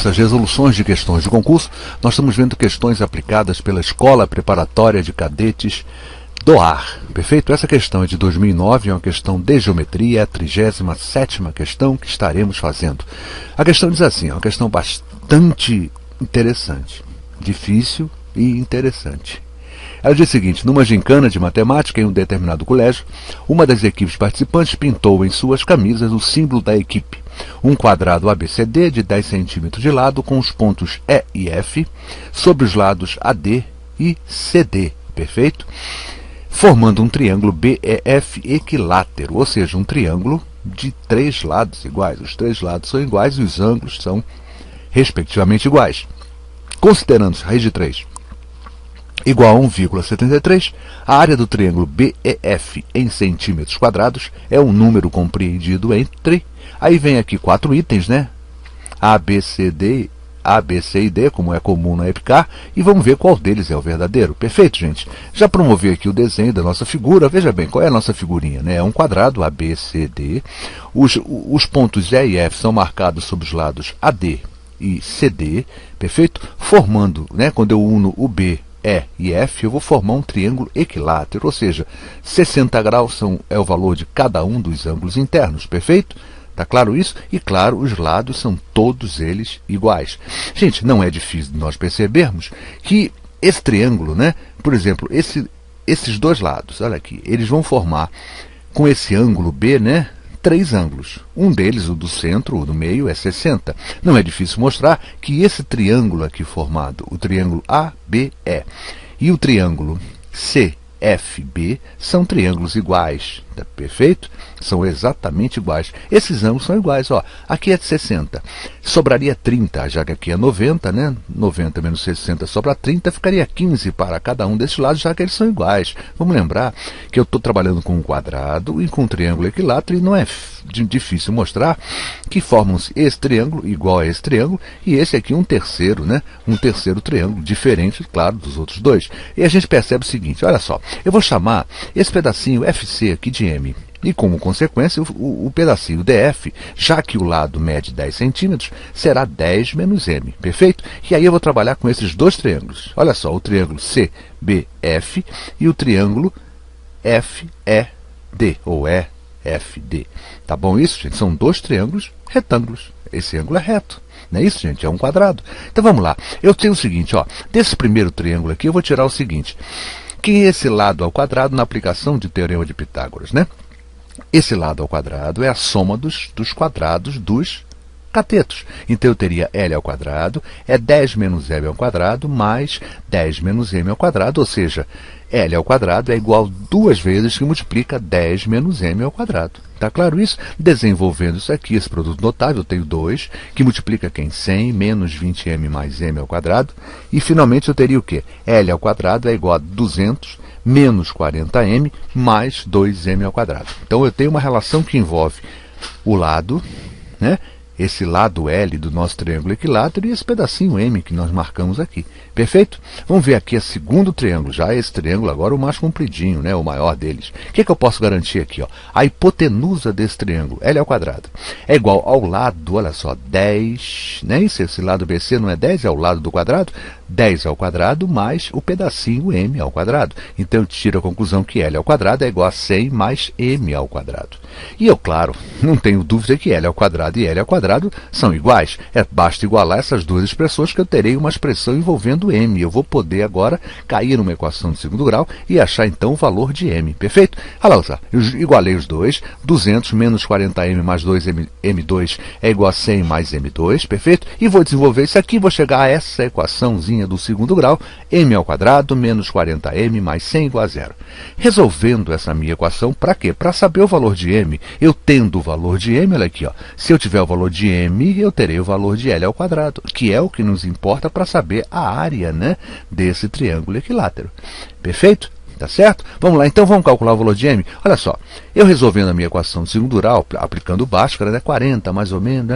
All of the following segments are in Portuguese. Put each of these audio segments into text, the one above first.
nossas resoluções de questões de concurso, nós estamos vendo questões aplicadas pela Escola Preparatória de Cadetes do Ar. Perfeito? Essa questão é de 2009, é uma questão de geometria, é a 37ª questão que estaremos fazendo. A questão diz assim, é uma questão bastante interessante, difícil e interessante. Ela diz o seguinte: numa gincana de matemática em um determinado colégio, uma das equipes participantes pintou em suas camisas o símbolo da equipe, um quadrado ABCD de 10 centímetros de lado com os pontos E e F sobre os lados AD e CD, perfeito? Formando um triângulo BEF equilátero, ou seja, um triângulo de 3 lados iguais. Os 3 lados são iguais e os ângulos são respectivamente iguais. Considerando raiz de 3 igual a 1,73, a área do triângulo BEF em centímetros quadrados é um número compreendido entre... Aí vem aqui 4 itens, né? A, B, C, D, A, B, C e D, como é comum na EPICAR, e vamos ver qual deles é o verdadeiro. Perfeito, gente? Já promovi aqui o desenho da nossa figura. Veja bem, qual é a nossa figurinha, né? É um quadrado, A, B, C, D. Os pontos E e F são marcados sobre os lados AD e CD, perfeito? Formando, né, quando eu uno o B, E e F, eu vou formar um triângulo equilátero, ou seja, 60 graus é o valor de cada um dos ângulos internos, perfeito? Tá claro isso? E claro, os lados são todos eles iguais. Gente, não é difícil de nós percebermos que esse triângulo, né, por exemplo, esses dois lados, olha aqui, eles vão formar com esse ângulo B, né, 3 ângulos. Um deles, o do centro, o do meio, é 60. Não é difícil mostrar que esse triângulo aqui formado, o triângulo ABE e o triângulo CFB, são triângulos iguais. Tá perfeito? São exatamente iguais. Esses ângulos são iguais. Ó, aqui é de 60. Sobraria 30, já que aqui é 90, né? 90 menos 60 sobra 30, ficaria 15 para cada um desses lados, já que eles são iguais. Vamos lembrar que eu estou trabalhando com um quadrado e com um triângulo equilátero, e não é difícil mostrar que formam-se esse triângulo igual a esse triângulo, e esse aqui um terceiro, né? Um terceiro triângulo, diferente, claro, dos outros dois. E a gente percebe o seguinte, olha só, eu vou chamar esse pedacinho FC aqui de M. E como consequência, o pedacinho DF, já que o lado mede 10 centímetros, será 10 menos M, perfeito? E aí eu vou trabalhar com esses dois triângulos. Olha só, o triângulo CBF e o triângulo FED, ou EFD. Tá bom isso, gente? São dois triângulos retângulos. Esse ângulo é reto. Não é isso, gente? É um quadrado. Então vamos lá. Eu tenho o seguinte, ó, desse primeiro triângulo aqui, eu vou tirar o seguinte, que esse lado ao quadrado na aplicação de teorema de Pitágoras, né? Esse lado ao quadrado é a soma dos quadrados dos catetos. Então eu teria L ao quadrado, é 10 menos M ao quadrado, mais 10 menos M ao quadrado, ou seja, L ao quadrado é igual a 2 vezes que multiplica 10 menos M ao quadrado. Tá claro isso? Desenvolvendo isso aqui, esse produto notável, eu tenho 2, que multiplica quem? 100 menos 20M mais M ao quadrado. E finalmente eu teria o quê? L ao quadrado é igual a 200 menos 40M mais 2M ao quadrado. Então eu tenho uma relação que envolve o lado, né? Esse lado L do nosso triângulo equilátero e esse pedacinho M que nós marcamos aqui. Perfeito? Vamos ver aqui o segundo triângulo. Já esse triângulo agora o mais compridinho, né? O maior deles. O que eu posso garantir aqui? Ó? A hipotenusa desse triângulo, L ao quadrado, é igual ao lado, olha só, 10, né? Esse lado BC não é 10, é o lado do quadrado. 10 ao quadrado mais o pedacinho M ao quadrado. Então eu tiro a conclusão que L ao quadrado é igual a 100 mais M ao quadrado. E eu, claro, não tenho dúvida que L ao quadrado e L ao quadrado são iguais. Basta igualar essas duas expressões que eu terei uma expressão envolvendo M. Eu vou poder agora cair numa equação de segundo grau e achar então o valor de M. Perfeito? Olha lá, eu igualei os dois. 200 menos 40M mais 2M2 é igual a 100 mais M2. Perfeito? E vou desenvolver isso aqui, vou chegar a essa equaçãozinha do segundo grau, M ao quadrado menos 40M mais 100 igual a zero. Resolvendo essa minha equação, para quê? Para saber o valor de M. Eu tendo o valor de M, olha aqui, ó, se eu tiver o valor de M, eu terei o valor de L ao quadrado, que é o que nos importa para saber a área, né, desse triângulo equilátero. Perfeito? Tá certo? Vamos lá, então vamos calcular o valor de M. Olha só, eu resolvendo a minha equação de segundo grau, aplicando Bhaskara, né, 40 mais ou menos,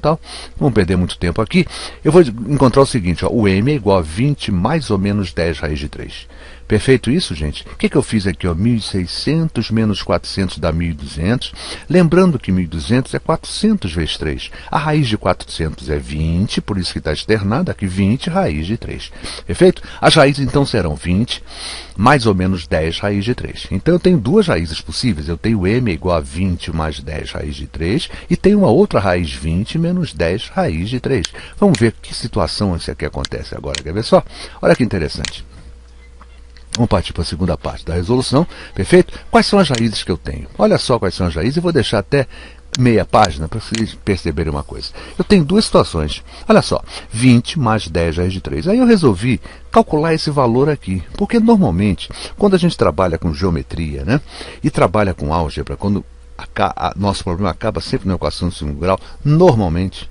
tal. Vamos perder muito tempo aqui. Eu vou encontrar o seguinte, ó, o M é igual a 20 mais ou menos 10 raiz de 3. Perfeito isso, gente? O que eu fiz aqui? 1.600 menos 400 dá 1.200. Lembrando que 1.200 é 400 vezes 3. A raiz de 400 é 20, por isso que está externado aqui 20 raiz de 3. Perfeito? As raízes então serão 20 mais ou menos 10 raiz de 3. Então eu tenho duas raízes possíveis. Eu tenho m igual a 20 mais 10 raiz de 3 e tenho uma outra raiz 20 menos 10 raiz de 3. Vamos ver que situação isso aqui acontece agora. Quer ver só? Olha que interessante. Vamos partir para a segunda parte da resolução. Perfeito? Quais são as raízes que eu tenho? Olha só quais são as raízes. Eu vou deixar até meia página para vocês perceberem uma coisa. Eu tenho duas situações. Olha só, 20 mais 10 raiz de 3. Aí eu resolvi calcular esse valor aqui, porque normalmente, quando a gente trabalha com geometria, né, e trabalha com álgebra, quando nosso problema acaba sempre na equação de segundo grau, normalmente,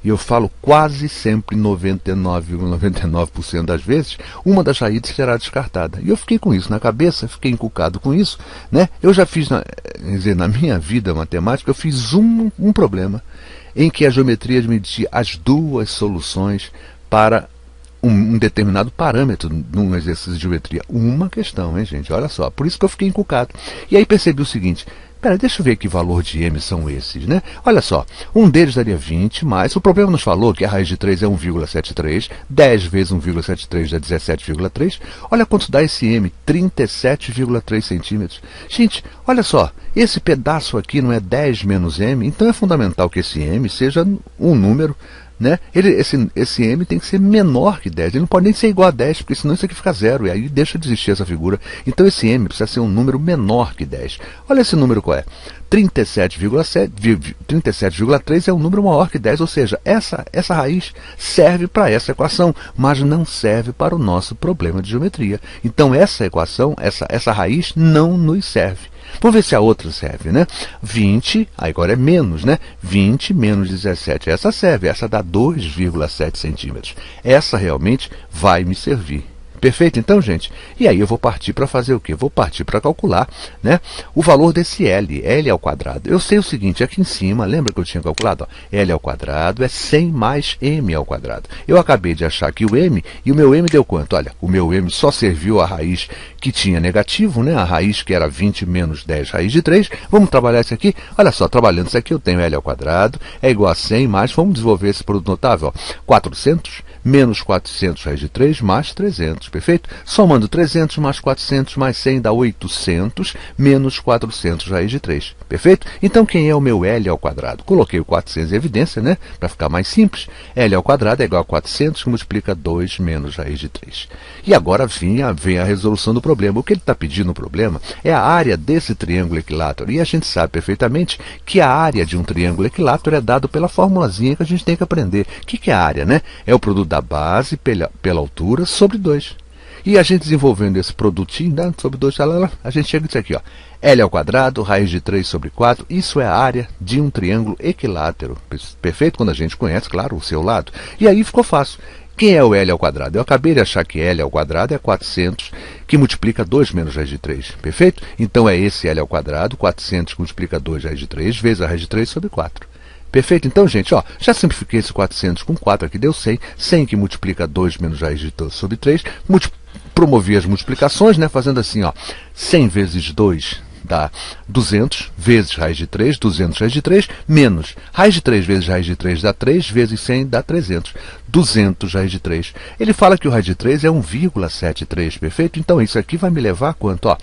e eu falo quase sempre 99,99% das vezes, uma das raízes será descartada. E eu fiquei com isso na cabeça, fiquei encucado com isso, né? Eu já fiz, na minha vida matemática, eu fiz um problema em que a geometria admitia as duas soluções para um determinado parâmetro num exercício de geometria. Uma questão, hein, gente? Olha só, por isso que eu fiquei encucado. E aí percebi o seguinte: pera, deixa eu ver que valor de m são esses, né? Olha só, um deles daria 20, mas o problema nos falou que a raiz de 3 é 1,73, 10 vezes 1,73 dá 17,3. Olha quanto dá esse m, 37,3 centímetros. Gente, olha só, esse pedaço aqui não é 10 menos m, então é fundamental que esse m seja um número, né? Esse m tem que ser menor que 10, ele não pode nem ser igual a 10, porque senão isso aqui fica zero, e aí deixa de existir essa figura. Então esse m precisa ser um número menor que 10. Olha esse número qual é? 37,3 é um número maior que 10, ou seja, essa raiz serve para essa equação, mas não serve para o nosso problema de geometria. Então essa equação, essa raiz não nos serve. Vamos ver se a outra serve, né? 20, agora é menos, né? 20 menos 17, essa serve, essa dá 2,7 centímetros. Essa realmente vai me servir. Perfeito, então, gente? E aí eu vou partir para fazer o quê? Vou partir para calcular, né, o valor desse L ao quadrado. Eu sei o seguinte, aqui em cima, lembra que eu tinha calculado? Ó, L ao quadrado é 100 mais M ao quadrado. Eu acabei de achar aqui o M, e o meu M deu quanto? Olha, o meu M só serviu a raiz que tinha negativo, né, a raiz que era 20 menos 10 raiz de 3. Vamos trabalhar isso aqui? Olha só, trabalhando isso aqui, eu tenho L ao quadrado, é igual a 100 mais, vamos desenvolver esse produto notável, ó, 400 menos 400 raiz de 3 mais 300, perfeito? Somando 300 mais 400 mais 100 dá 800 menos 400 raiz de 3, perfeito? Então quem é o meu L ao quadrado? Coloquei o 400 em evidência, né? Para ficar mais simples. L ao quadrado é igual a 400 que multiplica 2 menos raiz de 3. E agora vem a resolução do problema. O que ele está pedindo no problema é a área desse triângulo equilátero. E a gente sabe perfeitamente que a área de um triângulo equilátero é dado pela formulazinha que a gente tem que aprender. O que é a área, né? É o produto da base pela altura sobre 2. E a gente desenvolvendo esse produtinho, né, sobre 2, a gente chega nisso aqui, ó. L ao quadrado, raiz de 3 sobre 4, isso é a área de um triângulo equilátero. Perfeito? Quando a gente conhece, claro, o seu lado. E aí ficou fácil. Quem é o L ao quadrado? Eu acabei de achar que L ao quadrado é 400, que multiplica 2 menos raiz de 3. Perfeito? Então é esse L ao quadrado, 400 que multiplica 2 raiz de 3, vezes a raiz de 3 sobre 4. Perfeito? Então, gente, ó, já simplifiquei esse 400 com 4, aqui deu 100. 100 que multiplica 2 menos raiz de 2 sobre 3. Promovi as multiplicações, né, fazendo assim, ó, 100 vezes 2 dá 200, vezes raiz de 3, 200 raiz de 3, menos raiz de 3 vezes raiz de 3 dá 3, vezes 100 dá 300. 200 raiz de 3. Ele fala que o raiz de 3 é 1,73, perfeito? Então isso aqui vai me levar a quanto? Ó,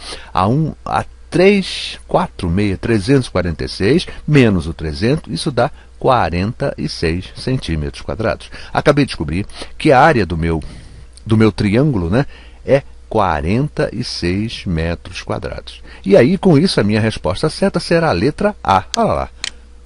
a 346, menos o 300, isso dá 46 centímetros quadrados. Acabei de descobrir que a área do meu triângulo, né, é 46 metros quadrados. E aí, com isso, a minha resposta certa será a letra A. Olha lá.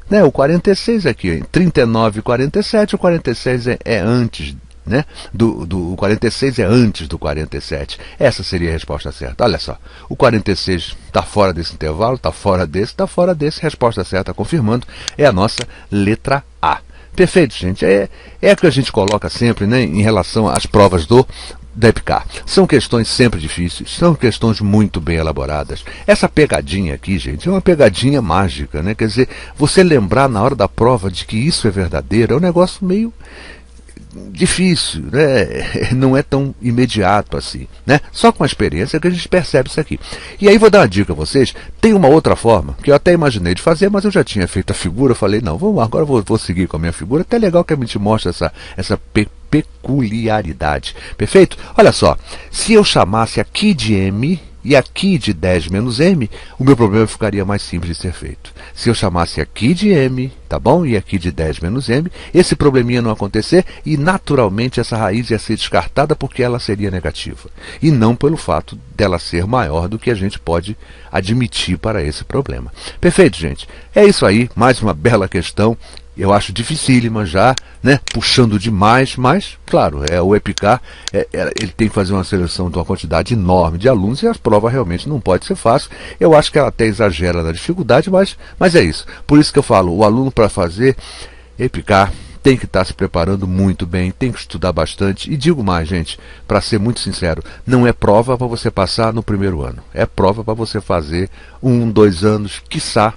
Né, o 46 aqui, 39 e 47, o 46 é antes, né? O 46 é antes do 47. Essa seria a resposta certa. Olha só, o 46 está fora desse intervalo, está fora desse, está fora desse. Resposta certa, confirmando, é a nossa letra A. Perfeito, gente. É o que a gente coloca sempre, né, em relação às provas da EPICAR. São questões sempre difíceis, são questões muito bem elaboradas. Essa pegadinha aqui, gente, é uma pegadinha mágica, né? Quer dizer, você lembrar na hora da prova de que isso é verdadeiro é um negócio meio difícil, né? Não é tão imediato assim, né? Só com a experiência que a gente percebe isso aqui. E aí vou dar uma dica a vocês, tem uma outra forma, que eu até imaginei de fazer, mas eu já tinha feito a figura, eu falei, não, agora eu vou seguir com a minha figura, até legal que a gente mostra essa peculiaridade, perfeito? Olha só, se eu chamasse aqui de M e aqui de 10 menos M, o meu problema ficaria mais simples de ser feito. Se eu chamasse aqui de M, tá bom? E aqui de 10 menos M, esse probleminha não acontecer e naturalmente essa raiz ia ser descartada porque ela seria negativa. E não pelo fato dela ser maior do que a gente pode admitir para esse problema. Perfeito, gente? É isso aí, mais uma bela questão. Eu acho dificílima já, né? Puxando demais, mas, claro, o EPICAR, ele tem que fazer uma seleção de uma quantidade enorme de alunos e a prova realmente não pode ser fácil. Eu acho que ela até exagera na dificuldade, mas é isso. Por isso que eu falo, o aluno para fazer EPICAR tem que estar se preparando muito bem, tem que estudar bastante. E digo mais, gente, para ser muito sincero, não é prova para você passar no primeiro ano. É prova para você fazer 1, 2 anos, quiçá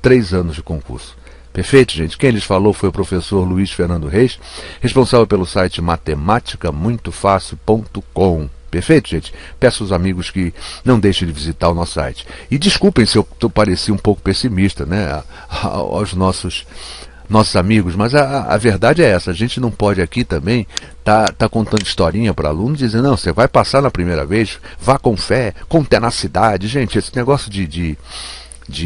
3 anos de concurso. Perfeito, gente? Quem lhes falou foi o professor Luiz Fernando Reis, responsável pelo site matematicamuitofácil.com. Perfeito, gente? Peço aos amigos que não deixem de visitar o nosso site. E desculpem se eu pareci um pouco pessimista, né, aos nossos amigos, mas a verdade é essa. A gente não pode aqui também tá contando historinha para aluno, dizendo, não, você vai passar na primeira vez, vá com fé, com tenacidade. Gente, esse negócio de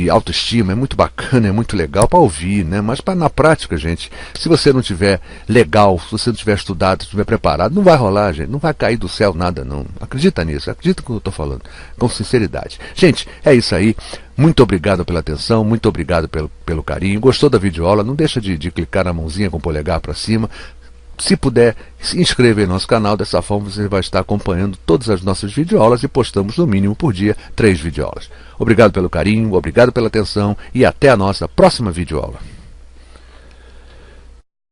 autoestima é muito bacana, é muito legal para ouvir, né? Mas na prática, gente, se você não tiver legal, se você não tiver estudado, se não tiver preparado, não vai rolar, gente, não vai cair do céu nada, não. Acredita nisso, acredita no que eu estou falando, com sinceridade. Gente, é isso aí. Muito obrigado pela atenção, muito obrigado pelo carinho. Gostou da videoaula? Não deixa de clicar na mãozinha com o polegar para cima. Se puder, se inscreva em nosso canal, dessa forma você vai estar acompanhando todas as nossas videoaulas e postamos no mínimo por dia 3 videoaulas. Obrigado pelo carinho, obrigado pela atenção e até a nossa próxima videoaula.